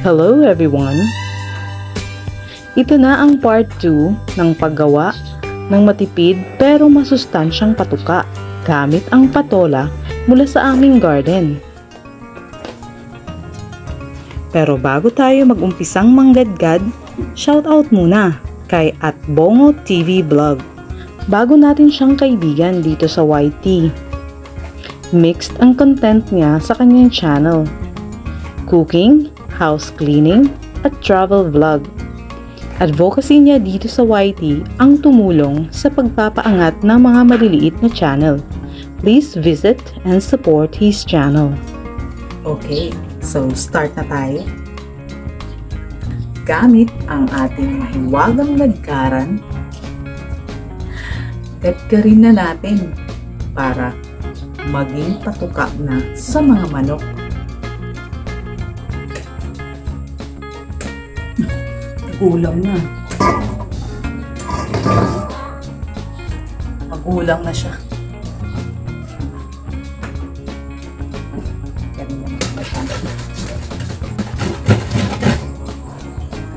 Hello everyone! Ito na ang part 2 ng paggawa ng matipid pero masustansyang patuka gamit ang patola mula sa aming garden. Pero bago tayo mag-umpisang manggadgad, shoutout muna kay @BongoTV Vlog. Bago natin siyang kaibigan dito sa YT. Mixed ang content niya sa kanyang channel. Cooking, house cleaning, at travel vlog. Advocacy niya dito sa YT ang tumulong sa pagpapaangat ng mga maliliit na channel. Please visit and support his channel. Okay, so start na tayo. Gamit ang ating mahiwagang nagkaran, gadgarin na natin para maging patuka na sa mga manok. Ulam na. Mag-ulam na siya.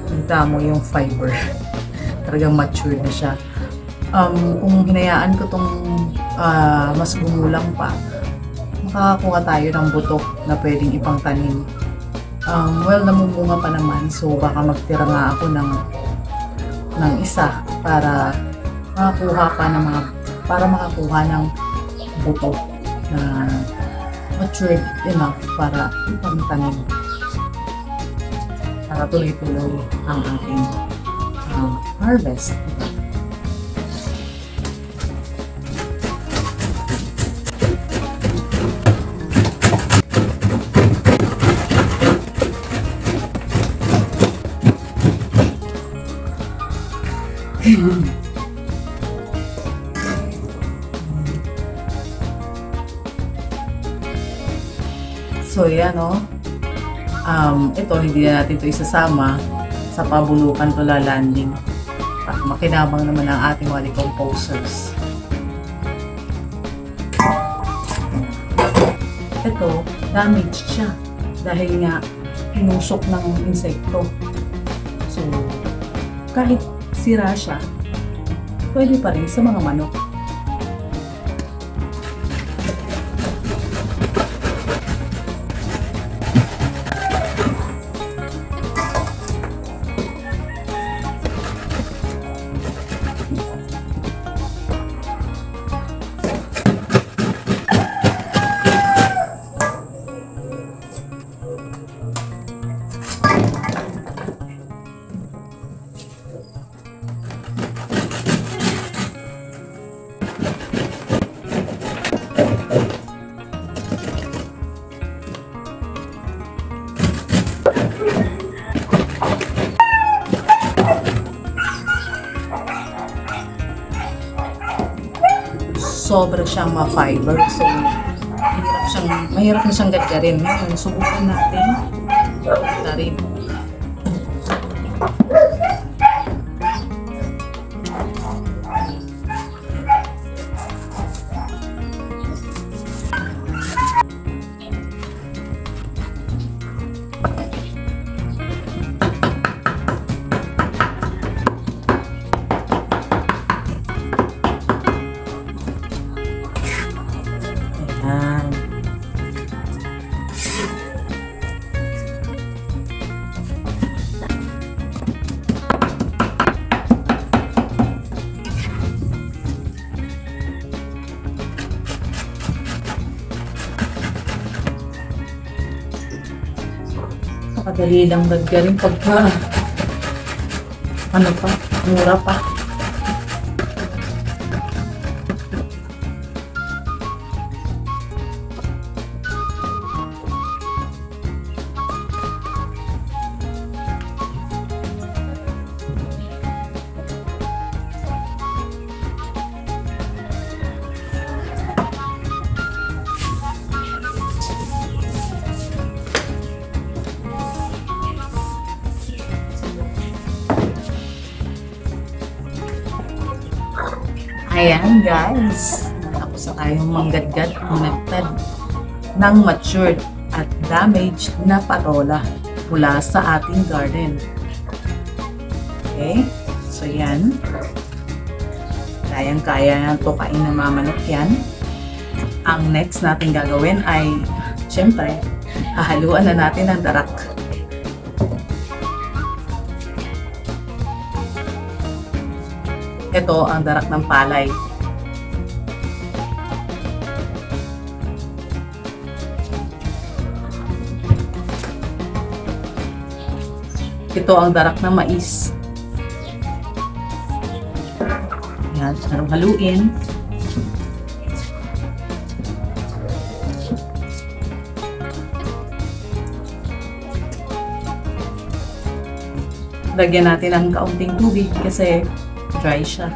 Kita mo yung fiber. Talagang mature na siya. Kung hinayaan ko tong mas gumulang pa, makakakuha tayo ng buto na pwedeng ipangtanim. Well, namumunga pa naman, so baka magtira nga ako ng isa para makakuha ng buto na matured enough para ipangtanim. Para tuloy-tuloy ang ating harvest. So yan ito hindi na natin ito isasama sa pabulukan to lalanding. Makinabang naman ang ating mga decomposers. Ito, damaged siya dahil nga pinusok ng insekto. So kahit sira siya, pwede pa rin sa mga manok. Sobra siyang ma-fiber, so mahirap na siyang gadgarin. Ngayon, subukan natin gadgarin. Kadali lang gadgarin pagka mura pa. Ayan guys, tapos na tayong manggadgad at managtad ng matured at damaged na patola. mula sa ating garden. Okay? So yan. Kayang-kaya na tukain ng mga manok yan. Ang next natin gagawin ay, syempre, hahaluan na natin ang darak. Ito ang darak ng palay. Ito ang darak ng mais. Yan, haluin. Lagyan natin ng kaunting tubig kasi dry siya.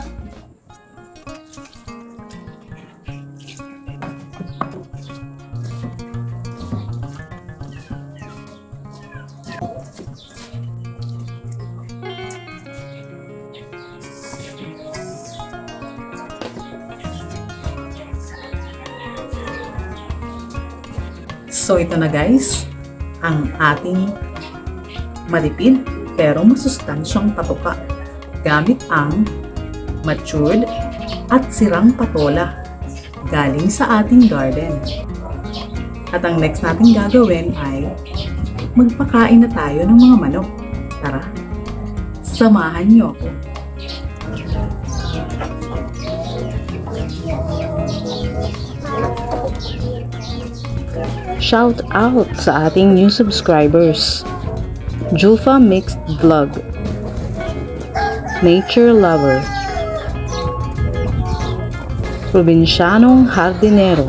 So ito na guys, ang ating malipid pero masustansyang patuka gamit ang matured at sirang patola galing sa ating garden. At ang next natin gagawin ay magpakain na tayo ng mga manok. Tara, samahan niyo ako. Shout out sa ating new subscribers. Julfa Mixed Vlog, Nature Lover, Provincianong Hardinero,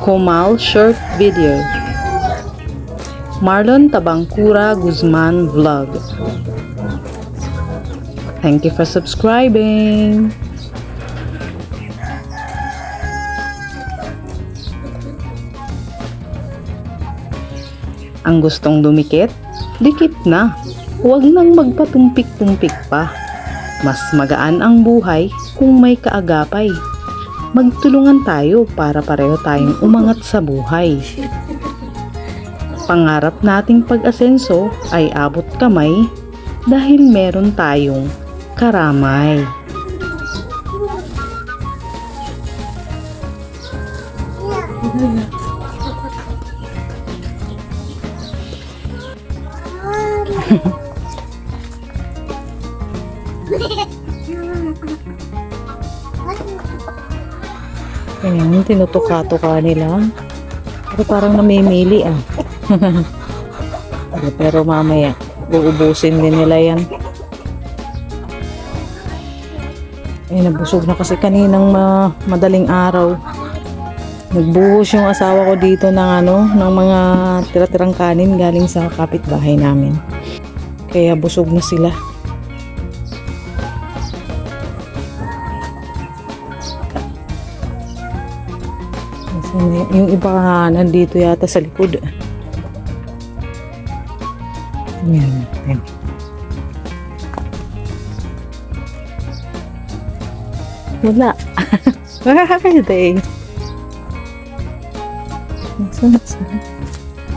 Komal Short Video, Marlon Tabangkura Guzman Vlog. Thank you for subscribing. Ang gustong dumikit, dikit na. Huwag nang magpatumpik-tumpik pa. Mas magaan ang buhay kung may kaagapay. Magtulungan tayo para pareho tayong umangat sa buhay. Pangarap nating pag-asenso ay abot kamay dahil meron tayong karamay. Ayan, tinutuka-tuka nila. Pero parang namimili ah. Pero mamaya, uubusin din nila yan. Ay, nabusog na kasi kaninang madaling araw. Nagbuhos yung asawa ko dito ng ng mga tira-tirang kanin galing sa kapitbahay namin. Kaya busog na sila. Yung iba nandito yata sa likod. Yan. Wala.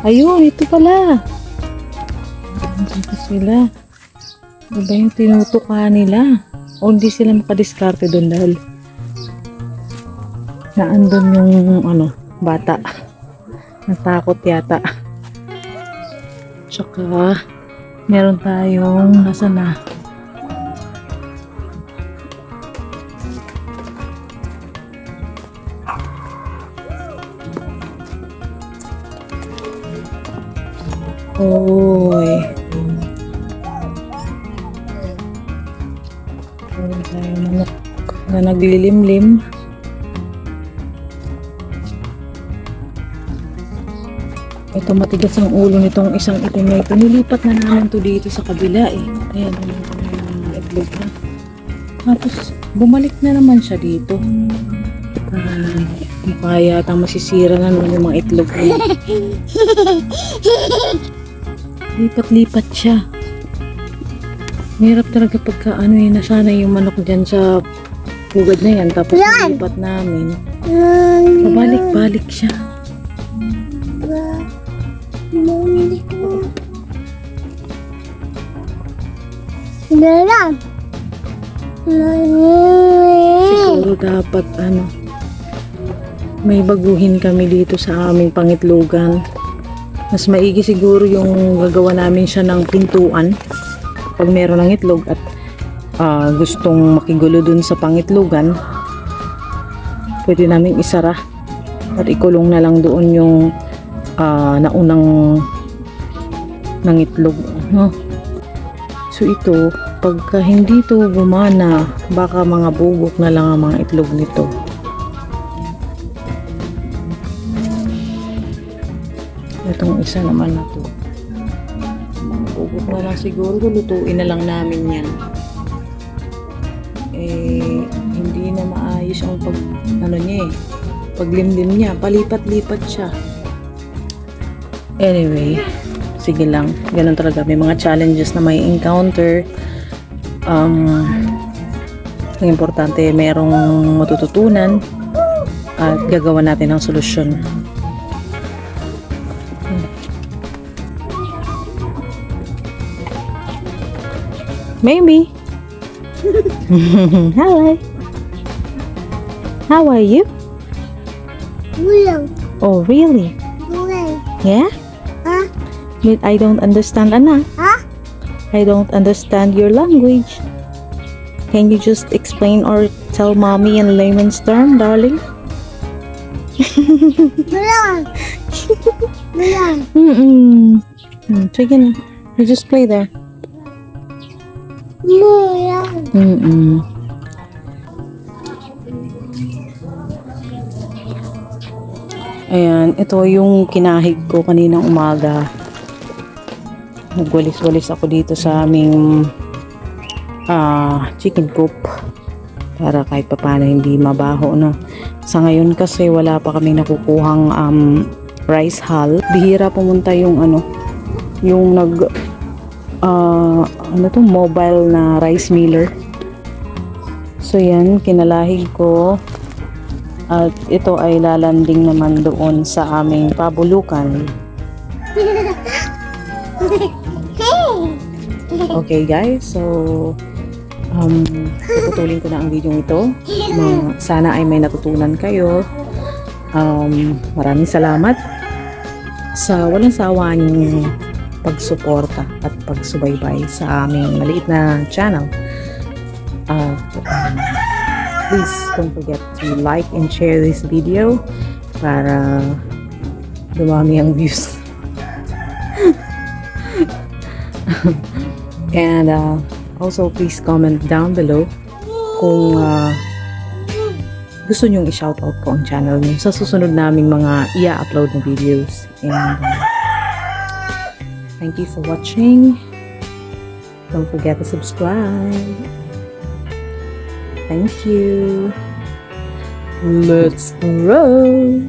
Ayun, ito pala. Dito sila. Diba yung tinutuka nila? O hindi sila makadiskarte doon dahil naandun yung bata. Natakot yata. Tsaka meron tayong nasa na. Oy. Meron tayong manok na naglilimlim. Ito matigas ang ulo nitong isang itim na ito. Nilipat na namin to dito sa kabila eh. Ayan, yung itlog na. Tapos, bumalik na naman siya dito. Mukha yata masisira na naman yung mga itlog niya. Lipat-lipat siya. Mahirap talaga pagka nasana yung manok dyan sa pugad na yan. Tapos nilipat namin. Pabalik-balik siya. Dalam. Siguro dapat may baguhin kami dito sa aming pangitlugan. Mas maigi siguro yung gagawa namin siya ng pintuan pag meron ng itlog at gustong makigulo dun sa pangitlugan, pwede namin isara at ikulong na lang doon yung naunang ng itlog, no? So ito, pagka hindi to gumana, baka mga bugok na lang ang mga itlog nito. Itong isa naman na to, mga bugok na lang siguro, lutuin na lang namin yan. Hindi na maayos ang paglimlim niya, palipat-lipat siya. Anyway, sige lang, ganun talaga, may mga challenges na may encounter. Ang importante, merong matututunan at gagawa natin ang solusyon. Maybe. Hi. How are you? Bulang. Oh, really? Bulang. Yeah? Huh? But I don't understand, anak. Huh? I don't understand your language. Can you just explain or tell mommy in layman's term, darling? Bulang. Bulang. Sige na. You just play there. Bulang. Ayan, ito yung kinahig ko kaninang umaga. Nagwalis-walis ako dito sa aming chicken coop para kahit papaano hindi mabaho, no? Sa ngayon kasi wala pa kami nakukuhang rice hull. Bihira pumunta yung yung mobile na rice miller. So yan, kinalahig ko. At ito ay lalanding naman doon sa aming pabulukan. Okay guys, so puputulin ko na ang video ito. Sana ay may natutunan kayo. Maraming salamat sa walang sawa niyong pagsuporta at pagsubaybay sa aming maliit na channel. Please don't forget to like and share this video para dumami ang views. And also please comment down below kung gusto nyong i-shoutout ko ang channel niyo sa susunod naming mga i-upload na videos. And thank you for watching. Don't forget to subscribe. Thank you. Let's roll.